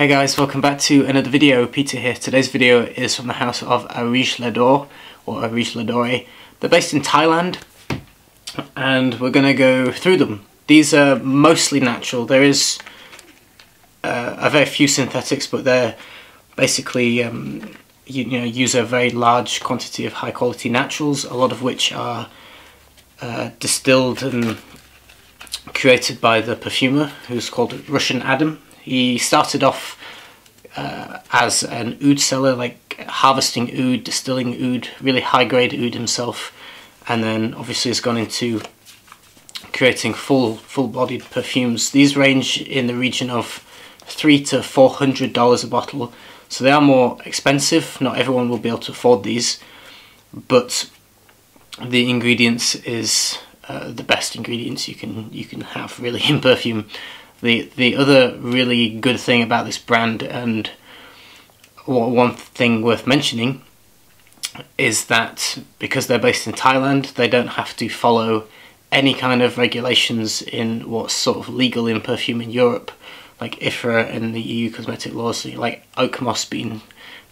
Hey guys, welcome back to another video. Peter here. Today's video is from the house of Areej le Dore, or Areej le Dore. They're based in Thailand, and we're going to go through them. These are mostly natural. There is a very few synthetics, but they're basically use a very large quantity of high quality naturals, a lot of which are distilled and created by the perfumer who's called Russian Adam. He started off as an oud seller, like harvesting oud, distilling oud, really high grade oud himself, and then obviously has gone into creating full-bodied perfumes. These range in the region of $300 to $400 a bottle, so they are more expensive. Not everyone will be able to afford these, but the ingredients is the best ingredients you can have really in perfume. The other really good thing about this brand, and one thing worth mentioning, is that because they're based in Thailand, they don't have to follow any kind of regulations in what's sort of legal in perfume in Europe, like IFRA and the EU cosmetic laws, like oak moss being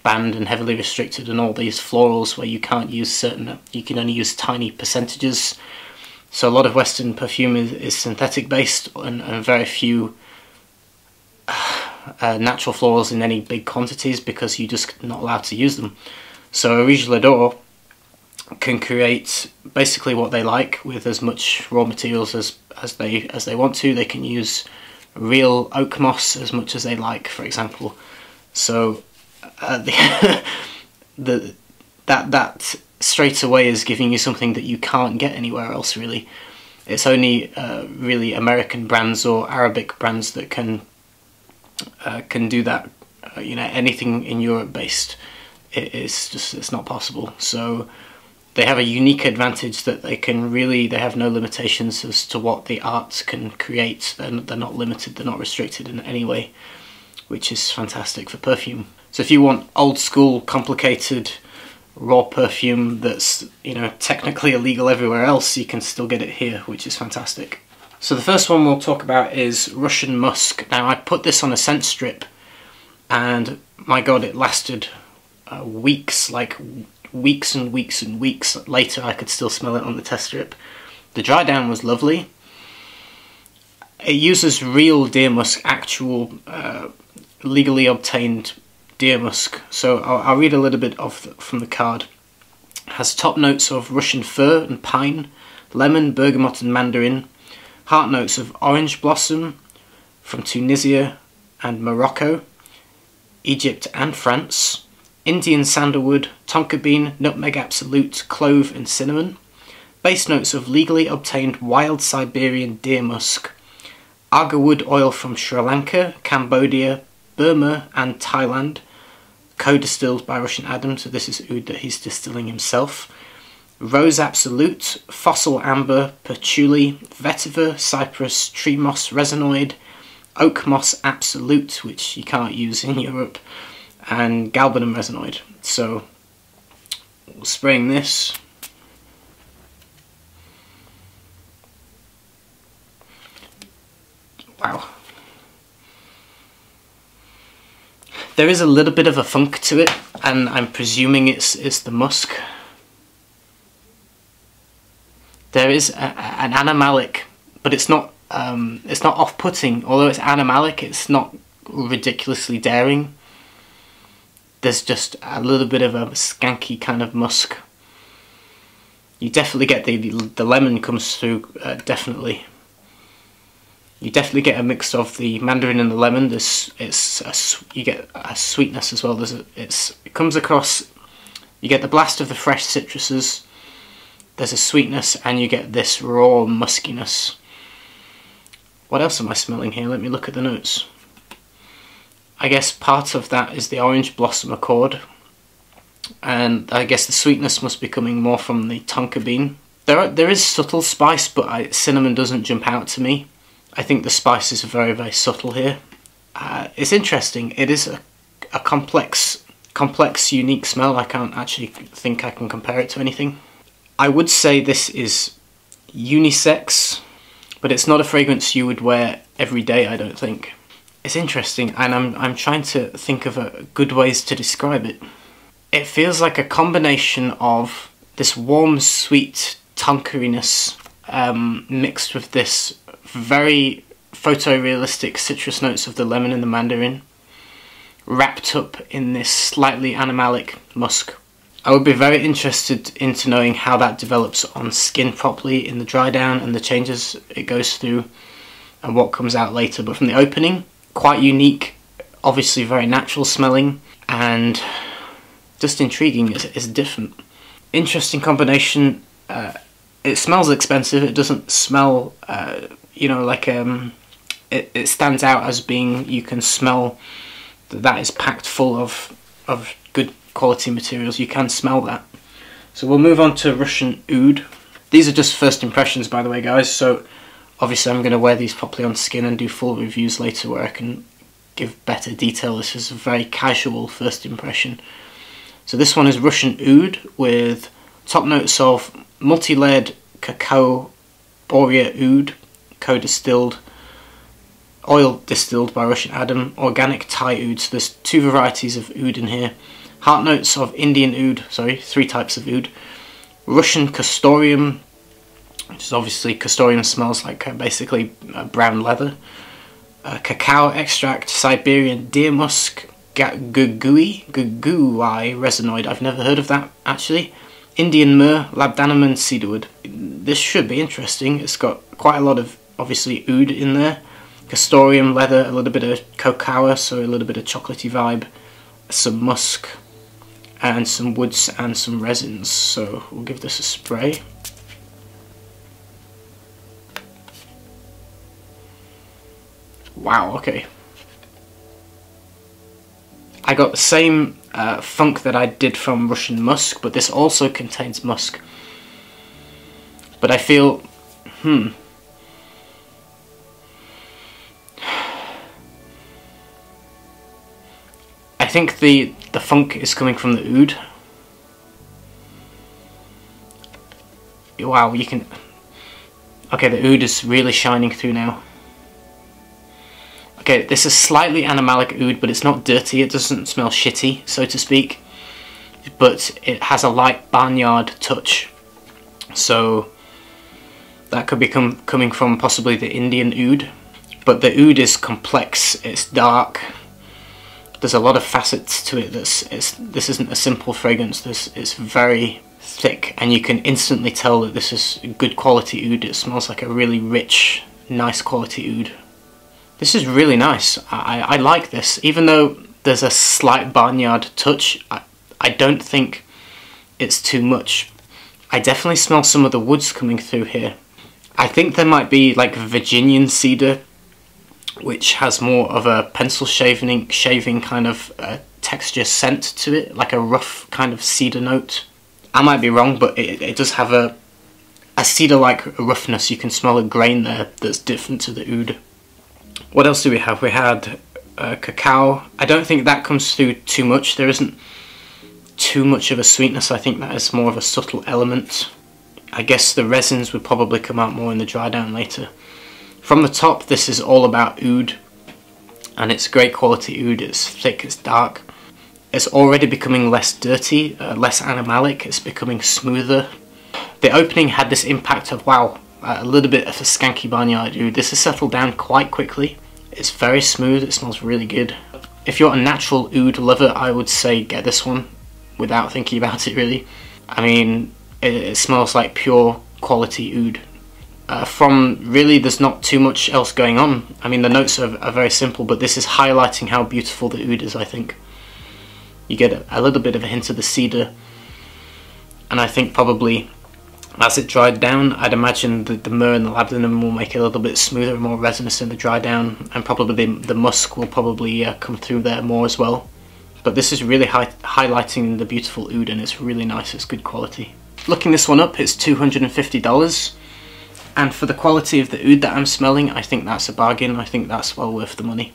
banned and heavily restricted, and all these florals where you can't use you can only use tiny percentages. So a lot of Western perfume is synthetic based, and very few natural florals in any big quantities because you're just not allowed to use them. So Areej le Dore can create basically what they like with as much raw materials as they want to. They can use real oak moss as much as they like, for example. So that straight away is giving you something that you can't get anywhere else, really. It's only really American brands or Arabic brands that can do that. Anything in Europe based, it's not possible. So they have a unique advantage that they have no limitations as to what the art can create. They're not limited, they're not restricted in any way, which is fantastic for perfume. So if you want old school, complicated, raw perfume that's technically illegal everywhere else, you can still get it here, which is fantastic. So the first one we'll talk about is Russian Musk. Now I put this on a scent strip, and my god, it lasted weeks, like weeks and weeks and weeks later I could still smell it on the test strip. The dry down was lovely. It uses real deer musk, actual legally obtained deer musk. So I'll read a little bit from the card. It has top notes of Russian fir and pine, lemon, bergamot and mandarin, heart notes of orange blossom from Tunisia and Morocco, Egypt and France, Indian sandalwood, tonka bean, nutmeg absolute, clove and cinnamon, base notes of legally obtained wild Siberian deer musk, agarwood oil from Sri Lanka, Cambodia, Burma and Thailand, co-distilled by Russian Adam, so this is oud that he's distilling himself. Rose absolute, fossil amber, patchouli, vetiver, cypress, tree moss resinoid, oak moss absolute, which you can't use in Europe, and galbanum resinoid. So spraying this. Wow. There is a little bit of a funk to it, and I'm presuming it's the musk. There is an animalic, but it's not off-putting. Although it's animalic, it's not ridiculously daring. There's just a little bit of a skanky kind of musk. You definitely get the lemon comes through, definitely. You definitely get a mix of the mandarin and the lemon. You get a sweetness as well. It comes across. You get the blast of the fresh citruses. There's a sweetness, and you get this raw muskiness. What else am I smelling here? Let me look at the notes. I guess part of that is the orange blossom accord, and I guess the sweetness must be coming more from the tonka bean. There is subtle spice, but cinnamon doesn't jump out to me. I think the spice is very, very subtle here. It's interesting. It is a complex, unique smell. I can't actually think I can compare it to anything. I would say this is unisex, but it's not a fragrance you would wear every day, I don't think. It's interesting, and I'm trying to think of good ways to describe it. It feels like a combination of this warm, sweet tonkariness mixed with this very photorealistic citrus notes of the lemon and the mandarin, wrapped up in this slightly animalic musk. I would be very interested into knowing how that develops on skin properly in the dry down and the changes it goes through and what comes out later. But from the opening, quite unique, obviously very natural smelling, and just intriguing. It's different. Interesting combination. It smells expensive. It doesn't smell, you know, like it stands out as being, you can smell that is packed full of good quality materials. You can smell that. So we'll move on to Russian Oud. These are just first impressions, by the way, guys, so obviously I'm going to wear these properly on skin and do full reviews later where I can give better detail. This is a very casual first impression. So this one is Russian Oud with top notes of multi-layered cacao Borea Oud, co-distilled, oil distilled by Russian Adam, organic Thai Oud. So there's two varieties of Oud in here. Heart notes of Indian Oud, sorry, 3 types of Oud. Russian Castoreum, which is obviously, Castoreum smells like basically brown leather. Cacao extract, Siberian deer musk, Gugui resinoid, I've never heard of that actually. Indian myrrh, labdanum and cedarwood. This should be interesting. It's got quite a lot of, obviously, Oud in there. Castoreum, leather, a little bit of cacao, so a little bit of chocolatey vibe, some musk, and some woods and some resins. So we'll give this a spray. Wow, okay. I got the same funk that I did from Russian Musk, but this also contains musk. But I feel, I think the funk is coming from the oud. Wow, you can, okay, the oud is really shining through now. Okay, this is slightly animalic oud, but it's not dirty, it doesn't smell shitty, so to speak. But it has a light barnyard touch. So that could be coming from possibly the Indian oud. But the oud is complex, it's dark. There's a lot of facets to it. This isn't a simple fragrance, it's very thick, and you can instantly tell that this is good quality oud. It smells like a really rich, nice quality oud. This is really nice. I like this. Even though there's a slight barnyard touch, I don't think it's too much. I definitely smell some of the woods coming through here. I think there might be like Virginian cedar, which has more of a pencil shaving kind of texture scent to it, like a rough kind of cedar note. I might be wrong, but it does have a cedar-like roughness. You can smell a grain there that's different to the oud. What else do we have? We had cacao. I don't think that comes through too much. There isn't too much of a sweetness. I think that is more of a subtle element. I guess the resins would probably come out more in the dry down later. From the top, this is all about oud, and it's great quality oud. It's thick, it's dark. It's already becoming less dirty, less animalic. It's becoming smoother. The opening had this impact of, wow, a little bit of a skanky barnyard oud. This has settled down quite quickly. It's very smooth, it smells really good. If you're a natural oud lover, I would say get this one without thinking about it really. I mean, it smells like pure quality oud. From really, there's not too much else going on. I mean, the notes are very simple, but this is highlighting how beautiful the oud is, I think. You get a little bit of a hint of the cedar, and I think probably as it dried down, I'd imagine that the myrrh and the labdanum will make it a little bit smoother and more resinous in the dry down, and probably the musk will probably come through there more as well. But this is really highlighting the beautiful oud, and it's really nice, it's good quality. Looking this one up, it's $250, and for the quality of the oud that I'm smelling, I think that's a bargain. I think that's well worth the money.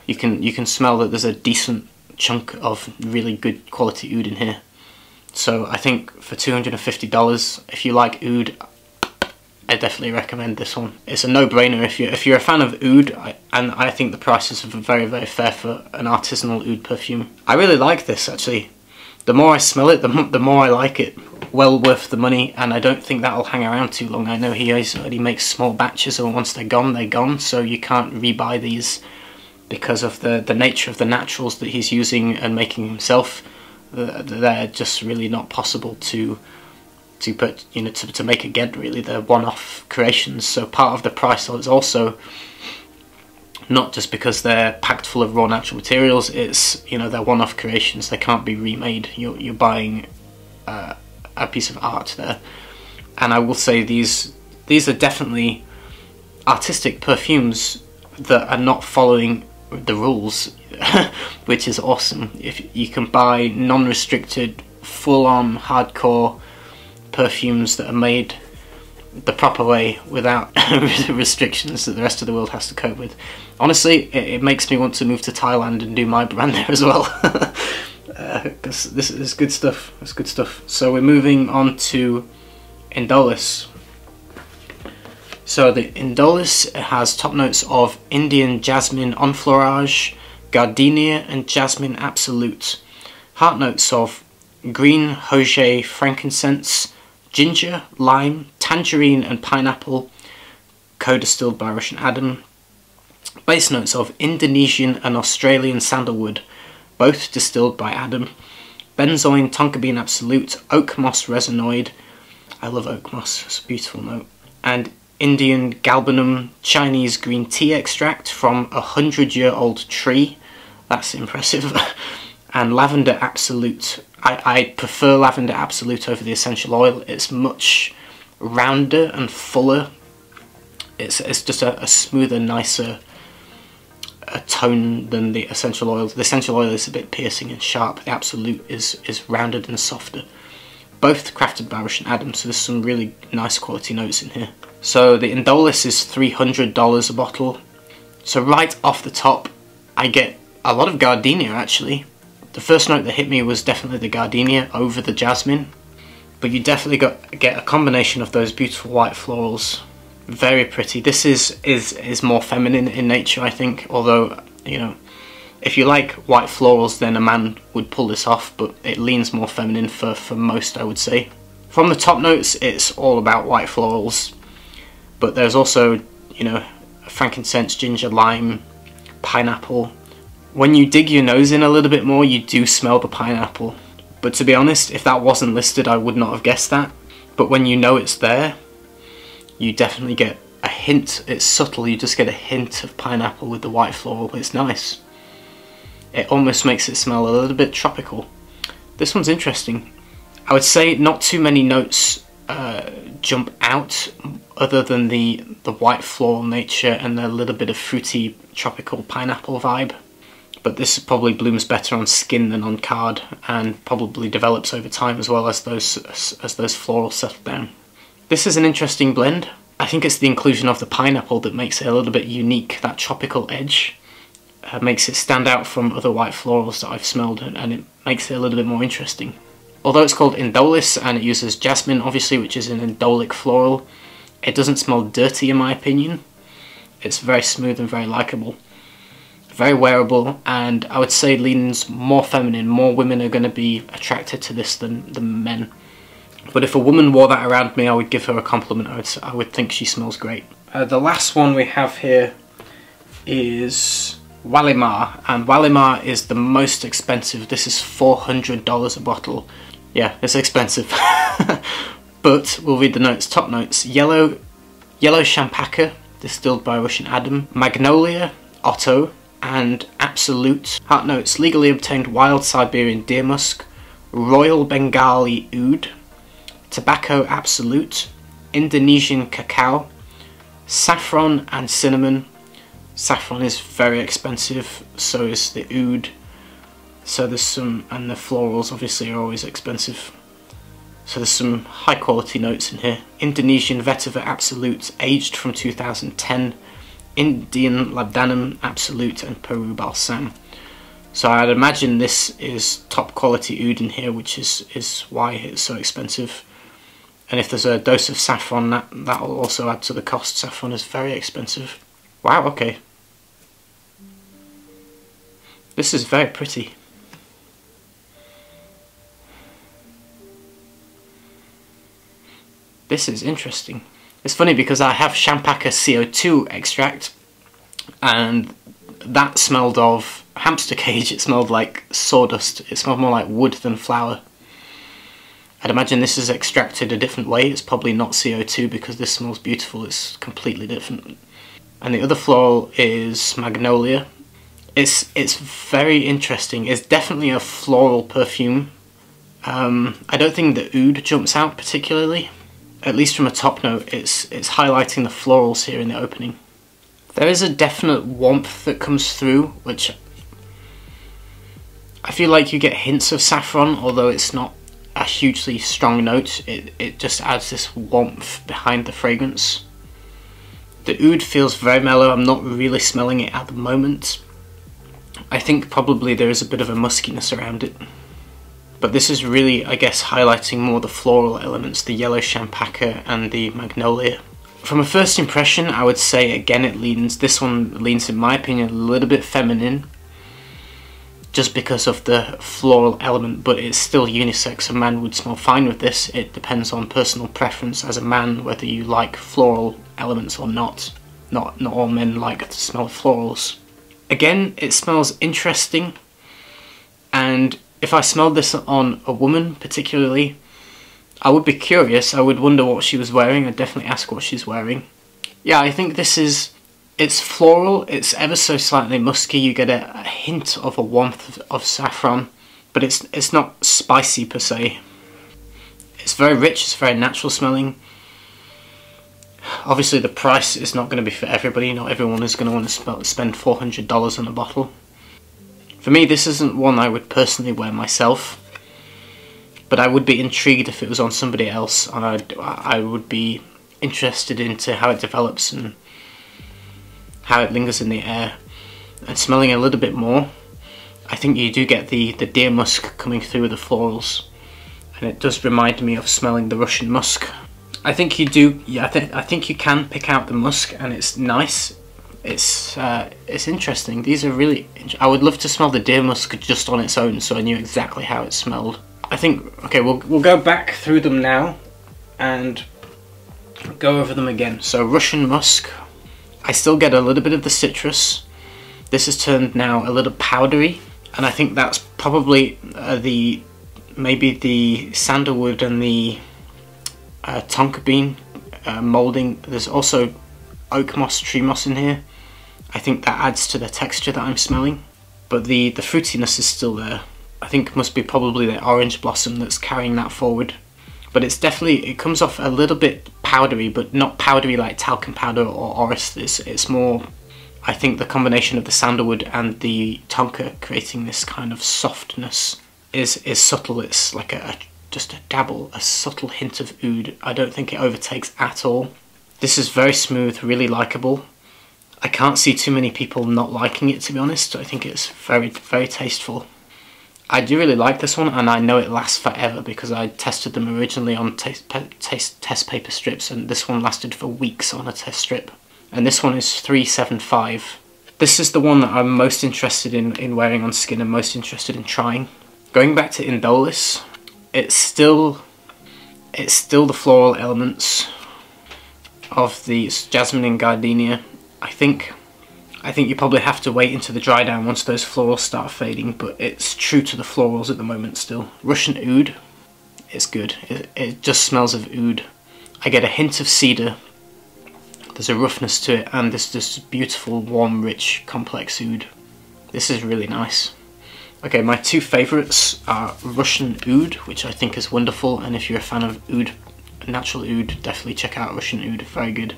You can smell that there's a decent chunk of really good quality oud in here. So I think for $250, if you like oud, I definitely recommend this one. It's a no-brainer if you're a fan of oud, and I think the prices are very, very fair for an artisanal oud perfume. I really like this actually. The more I smell it, the more I like it. Well worth the money, and I don't think that'll hang around too long. I know he only makes small batches, and once they're gone, so you can't rebuy these because of the nature of the naturals that he's using and making himself. They're just really not possible to put, you know, to make again, really. They're one-off creations, so part of the price is also not just because they're packed full of raw natural materials, it's, you know, they're one-off creations, they can't be remade. You're buying a piece of art there. And I will say these are definitely artistic perfumes that are not following the rules, which is awesome. If you can buy non-restricted, full-on, hardcore perfumes that are made the proper way without restrictions that the rest of the world has to cope with. Honestly, it makes me want to move to Thailand and do my brand there as well. Because this is good stuff. It's good stuff. So we're moving on to Indolis. So the Indolis has top notes of Indian Jasmine Enfleurage, Gardenia and Jasmine Absolute. Heart notes of green Hoje frankincense, ginger, lime, tangerine and pineapple, co-distilled by Russian Adam. Base notes of Indonesian and Australian sandalwood, both distilled by Adam. Benzoin tonka bean absolute, oak moss resinoid, I love oak moss, it's a beautiful note, and Indian galbanum Chinese green tea extract from a 100-year-old tree, that's impressive, and lavender absolute. I prefer lavender absolute over the essential oil. It's much rounder and fuller. It's just a smoother, nicer tone than the essential oil. The essential oil is a bit piercing and sharp. The absolute is rounded and softer. Both crafted by Russian Adam, so there's some really nice quality notes in here. So the Indolis is $300 a bottle. So right off the top, I get a lot of Gardenia actually. The first note that hit me was definitely the Gardenia over the jasmine, but you definitely get a combination of those beautiful white florals. Very pretty. This is more feminine in nature, I think, although, you know, if you like white florals then a man would pull this off, but it leans more feminine for most, I would say. From the top notes, it's all about white florals, but there's also, you know, frankincense, ginger, lime, pineapple. When you dig your nose in a little bit more, you do smell the pineapple. But to be honest, if that wasn't listed, I would not have guessed that. But when you know it's there, you definitely get a hint. It's subtle, you just get a hint of pineapple with the white floral. It's nice. It almost makes it smell a little bit tropical. This one's interesting. I would say not too many notes jump out other than the white floral nature and the little bit of fruity tropical pineapple vibe. But this probably blooms better on skin than on card, and probably develops over time as well as those florals settle down. This is an interesting blend. I think it's the inclusion of the pineapple that makes it a little bit unique. That tropical edge makes it stand out from other white florals that I've smelled, and it makes it a little bit more interesting. Although it's called Indolis and it uses jasmine obviously, which is an indolic floral, it doesn't smell dirty in my opinion. It's very smooth and very likeable. Very wearable, and I would say leans more feminine. More women are going to be attracted to this than men. But if a woman wore that around me, I would give her a compliment. I would think she smells great. The last one we have here is Walimah, and Walimah is the most expensive. This is $400 a bottle. Yeah, it's expensive. But we'll read the notes. Top notes: yellow champaca, distilled by Russian Adam, magnolia, Otto, and absolute. Heart notes: legally obtained wild Siberian deer musk, royal Bengali oud, tobacco absolute, Indonesian cacao, saffron and cinnamon. Saffron is very expensive, so is the oud. So there's some, and the florals obviously are always expensive. So there's some high quality notes in here. Indonesian vetiver absolute, aged from 2010. Indian labdanum absolute and Peru balsam. So I'd imagine this is top quality oud in here, which is why it's so expensive. And if there's a dose of saffron, that will also add to the cost. Saffron is very expensive. Wow, okay. This is very pretty. This is interesting. It's funny because I have Champaca CO2 extract, and that smelled of hamster cage. It smelled like sawdust. It smelled more like wood than flower. I'd imagine this is extracted a different way. It's probably not CO2 because this smells beautiful. It's completely different. And the other floral is magnolia. It's very interesting. It's definitely a floral perfume. I don't think the oud jumps out particularly. At least from a top note, it's highlighting the florals here in the opening. There is a definite warmth that comes through, which I feel like you get hints of saffron, although it's not a hugely strong note. It just adds this warmth behind the fragrance. The oud feels very mellow. I'm not really smelling it at the moment. I think probably there is a bit of a muskiness around it. But this is really, I guess, highlighting more the floral elements, the yellow champaca and the magnolia. From a first impression, I would say, again, this one leans, in my opinion, a little bit feminine, just because of the floral element, but it's still unisex. A man would smell fine with this. It depends on personal preference as a man, whether you like floral elements or not. Not all men like to smell florals. Again, it smells interesting, and if I smelled this on a woman particularly, I would be curious. I would wonder what she was wearing. I'd definitely ask what she's wearing. Yeah, I think it's floral, it's ever so slightly musky. You get a hint of a warmth of saffron, but it's not spicy per se. It's very rich, it's very natural smelling. Obviously the price is not going to be for everybody. Not everyone is going to want to spend $400 on a bottle. For me, this isn't one I would personally wear myself, but I would be intrigued if it was on somebody else, and I would be interested into how it develops and how it lingers in the air. And smelling a little bit more, I think you do get the deer musk coming through with the florals, and it does remind me of smelling the Russian musk. I think you do. Yeah, I think you can pick out the musk, and it's nice. It's interesting. These are really. I would love to smell the deer musk just on its own, so I knew exactly how it smelled. I think. Okay, we'll go back through them now, and go over them again. So Russian musk. I still get a little bit of the citrus. This has turned now a little powdery, and I think that's probably maybe the sandalwood and the tonka bean moulding. There's also oak moss, tree moss in here. I think that adds to the texture that I'm smelling, but the fruitiness is still there. I think it must be probably the orange blossom that's carrying that forward. But it's definitely, it comes off a little bit powdery, but not powdery like talcum powder or orris. It's more, I think the combination of the sandalwood and the tonka creating this kind of softness is subtle. It's like just a dabble, a subtle hint of oud. I don't think it overtakes at all. This is very smooth, really likable. I can't see too many people not liking it, to be honest. I think it's very, very tasteful. I do really like this one, and I know it lasts forever because I tested them originally on test paper strips, and this one lasted for weeks on a test strip. And this one is $3.75. This is the one that I'm most interested in wearing on skin and most interested in trying. Going back to Indolis, it's still the floral elements of the jasmine and gardenia. I think you probably have to wait into the dry down once those florals start fading, but it's true to the florals at the moment still. Russian oud, it's good. It just smells of oud. I get a hint of cedar. There's a roughness to it, and there's this beautiful, warm, rich, complex oud. This is really nice. Okay, my two favourites are Russian oud, which I think is wonderful, and if you're a fan of oud, natural oud, definitely check out Russian oud, very good.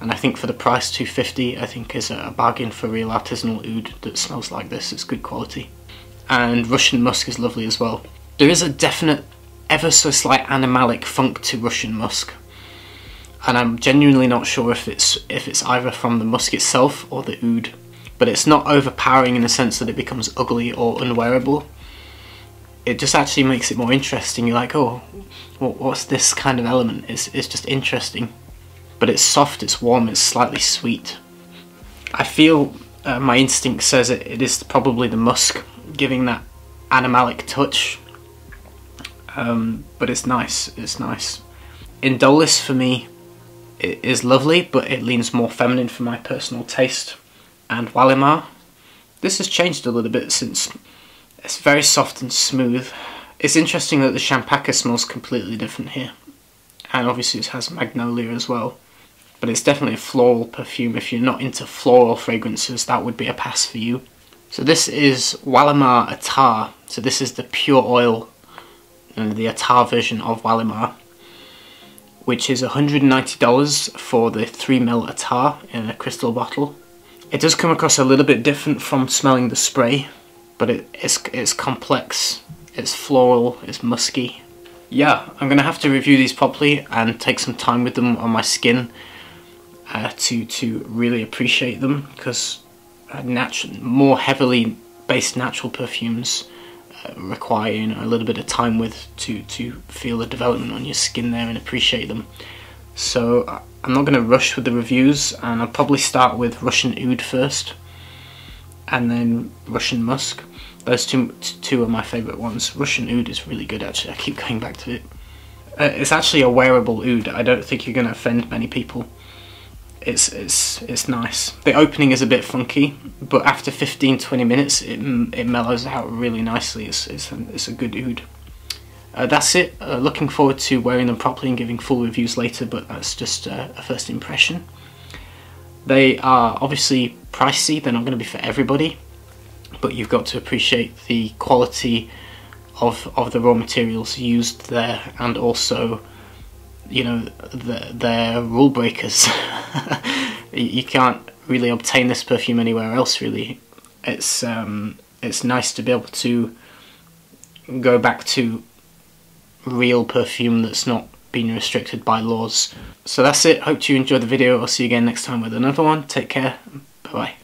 And I think for the price, $2.50, I think is a bargain for real artisanal oud that smells like this. It's good quality. And Russian musk is lovely as well. There is a definite, ever so slight animalic funk to Russian musk, and I'm genuinely not sure if it's either from the musk itself or the oud. But it's not overpowering in the sense that it becomes ugly or unwearable. it just actually makes it more interesting. You're like, oh, what's this kind of element? It's just interesting. But it's soft, it's warm, it's slightly sweet. I feel my instinct says it is probably the musk giving that animalic touch. But it's nice, it's nice. Indolis for me is lovely, but it leans more feminine for my personal taste. And Walimah, this has changed a little bit since it's very soft and smooth. It's interesting that the Champaca smells completely different here. And obviously it has magnolia as well. But it's definitely a floral perfume. If you're not into floral fragrances, that would be a pass for you. So this is Walimah Attar. So this is the pure oil and the Attar version of Walimah, which is $190 for the 3ml Attar in a crystal bottle. It does come across a little bit different from smelling the spray, but it's complex, it's floral, it's musky. Yeah, I'm gonna have to review these properly and take some time with them on my skin to really appreciate them, because more heavily based natural perfumes require, you know, a little bit of time with to feel the development on your skin there and appreciate them. So I'm not going to rush with the reviews, and I'll probably start with Russian Oud first and then Russian Musk. Those two are my favourite ones. Russian Oud is really good actually, I keep going back to it. It's actually a wearable oud. I don't think you're going to offend many people. It's nice. The opening is a bit funky, but after 15-20 minutes it mellows out really nicely. It's a good oud. That's it. Looking forward to wearing them properly and giving full reviews later, but that's just a first impression. They are obviously pricey, they're not going to be for everybody, but you've got to appreciate the quality of the raw materials used there, and also, you know, they're rule breakers. You can't really obtain this perfume anywhere else, really. It's nice to be able to go back to real perfume that's not been restricted by laws. So that's it. Hope you enjoyed the video. I'll see you again next time with another one. Take care. Bye bye.